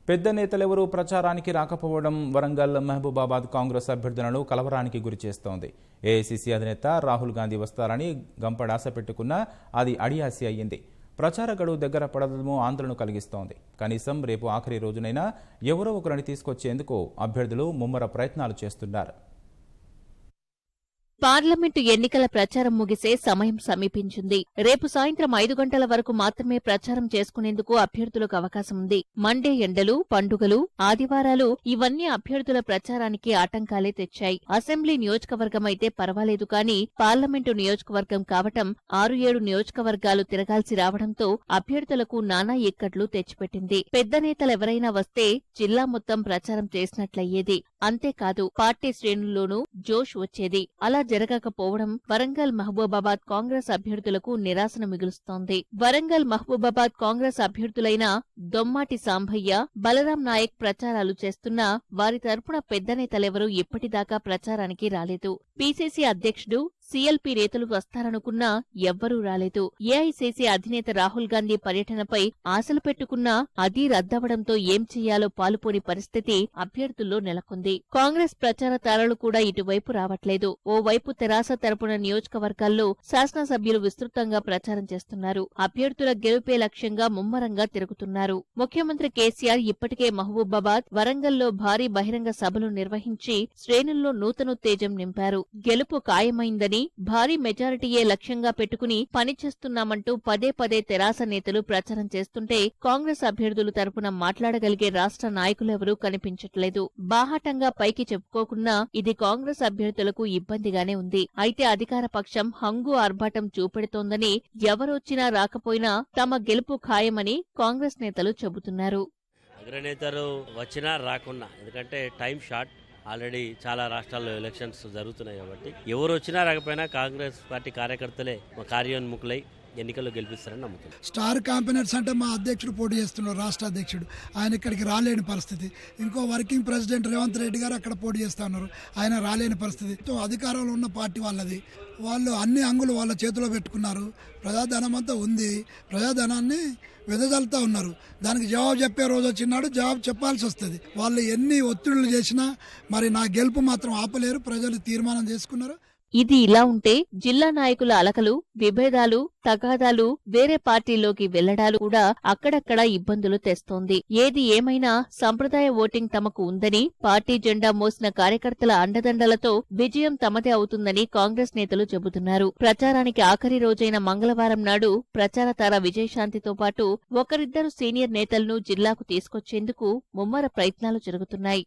పెద్ద నేతలెవరూ ప్రచారానికి రాకపోవడం వరంగల్ మహబూబాబాద్ కాంగ్రెస్ అభ్యర్థులను కలవరానికి గురిచేస్తోంది. ఏఐసీసీ అధినేత రాహుల్ గాంధీ వస్తారని గంపడాస పెట్టుకున్నా అది అడియాసి అయ్యింది. ప్రచార గడువు దగ్గర పడడమో ఆందోళన కలిగిస్తోంది. కనీసం రేపు ఆఖరి రోజునైనా ఎవరో ఒకరిని తీసుకొచ్చేందుకు అభ్యర్థులు ముమ్మర ప్రయత్నాలు చేస్తున్నారు. పార్లమెంటు ఎన్నికల ప్రచారం ముగిసే సమయం సమీపించింది. రేపు సాయంత్రం 5 గంటల వరకు మాత్రమే ప్రచారం చేసుకునేందుకు అభ్యర్థులకు అవకాశం ఉంది. మండే ఎండలు, పండుగలు, ఆదివారాలు ఇవన్నీ అభ్యర్థుల ప్రచారానికి ఆటంకాలే తెచ్చాయి. అసెంబ్లీ నియోజకవర్గం అయితే పర్వాలేదు కానీ పార్లమెంటు నియోజకవర్గం కావటం 6-7 నియోజకవర్గాలు తిరగాల్సి రావడంతో అభ్యర్థులకు నానా ఇక్కట్లు తెచ్చిపెట్టింది. పెద్ద నేతలెవరైనా వస్తే జిల్లా మొత్తం ప్రచారం చేసినట్లయ్యేది. అంతేకాదు పార్టీ శ్రేణుల్లోనూ జోష్ వచ్చేది. అలా జరగకపోవడం వరంగల్ మహబూబాబాద్ కాంగ్రెస్ అభ్యర్థులకు నిరాశను మిగులుస్తోంది. వరంగల్ మహబూబాబాద్ కాంగ్రెస్ అభ్యర్థులైన దొమ్మాటి సాంభయ్య, బలరాం నాయక్ ప్రచారాలు చేస్తున్నా వారి తరపున పెద్ద నేతలెవరూ ఇప్పటిదాకా ప్రచారానికి రాలేదు. పీసీసీ అధ్యక్షుడు, సీఎల్పీ నేతలు వస్తారనుకున్నా ఎవ్వరూ రాలేదు. ఏఐసీసీ అధినేత రాహుల్ గాంధీ పర్యటనపై ఆశలు పెట్టుకున్నా అది రద్దవడంతో ఏం చెయ్యాలో పాలుపోని పరిస్థితి అభ్యర్థుల్లో నెలకొంది. కాంగ్రెస్ ప్రచార తారలు కూడా ఇటువైపు రావట్లేదు. ఓవైపు తెరాస తరపున నియోజకవర్గాల్లో శాసనసభ్యులు విస్తృతంగా ప్రచారం చేస్తున్నారు. అభ్యర్థుల గెలుపే లక్ష్యంగా ముమ్మరంగా తిరుగుతున్నారు. ముఖ్యమంత్రి కేసీఆర్ ఇప్పటికే మహబూబాబాద్, వరంగల్లో భారీ బహిరంగ సభలు నిర్వహించి శ్రేణుల్లో నూతనోత్తేజం నింపారు. గెలుపు ఖాయమైందని, భారీ మెజారిటీయే లక్ష్యంగా పెట్టుకుని పనిచేస్తున్నామంటూ పదే పదే తెరాస నేతలు ప్రచారం చేస్తుంటే కాంగ్రెస్ అభ్యర్థుల తరపున మాట్లాడగలిగే రాష్ట్ర నాయకులెవరూ కనిపించట్లేదు. బాహాటంగా పైకి చెప్పుకోకున్నా ఇది కాంగ్రెస్ అభ్యర్థులకు ఇబ్బందిగానే ఉంది. అయితే అధికార పక్షం హంగు ఆర్భాటం చూపెడుతోందని, ఎవరొచ్చినా రాకపోయినా తమ గెలుపు ఖాయమని కాంగ్రెస్ నేతలు చెబుతున్నారు. అగ్రనేతలు వచ్చినా రాకున్నా, ఎందుకంటే టైం షార్ట్, ఆల్రెడీ చాలా రాష్ట్రాల్లో ఎలక్షన్స్ జరుగుతున్నాయి కాబట్టి ఎవరు వచ్చినా రాకపోయినా కాంగ్రెస్ పార్టీ కార్యకర్తలే కార్యోన్ముఖులై ఎన్నికల్లో గెలిపిస్తారని నమ్ముతున్నారు. స్టార్ క్యాంపెయినర్స్ అంటే మా అధ్యక్షుడు పోటీ చేస్తున్నారు, రాష్ట్ర అధ్యక్షుడు. ఆయన ఇక్కడికి రాలేని పరిస్థితి. ఇంకో వర్కింగ్ ప్రెసిడెంట్ రేవంత్ రెడ్డి గారు అక్కడ పోటీ చేస్తున్నారు, ఆయన రాలేని పరిస్థితి. అధికారంలో ఉన్న పార్టీ వాళ్ళది, వాళ్ళు అన్ని అంగులు వాళ్ళ చేతిలో పెట్టుకున్నారు. ప్రజాధనం అంతా ఉంది, ప్రజాధనాన్ని వెదజల్లుతూ ఉన్నారు. దానికి జవాబు చెప్పే రోజు వచ్చినాడు, జవాబు చెప్పాల్సి వస్తుంది. వాళ్ళు ఎన్ని ఒత్తిళ్లు చేసినా మరి నా గెలుపు మాత్రం ఆపలేరు, ప్రజలు తీర్మానం చేసుకున్నారు. ఇది ఇలా ఉంటే జిల్లా నాయకుల అలకలు, విభేదాలు, తగాదాలు, వేరే పార్టీలోకి వెళ్లడాలు కూడా అక్కడక్కడ ఇబ్బందులు తెస్తోంది. ఏది ఏమైనా సంప్రదాయ ఓటింగ్ తమకు ఉందని, పార్టీ జెండా మోసిన కార్యకర్తల అండదండలతో విజయం తమదే అవుతుందని కాంగ్రెస్ నేతలు చెబుతున్నారు. ప్రచారానికి ఆఖరి రోజైన మంగళవారం నాడు ప్రచార తార విజయశాంతితో పాటు ఒకరిద్దరు సీనియర్ నేతలను జిల్లాకు తీసుకొచ్చేందుకు ముమ్మర ప్రయత్నాలు జరుగుతున్నాయి.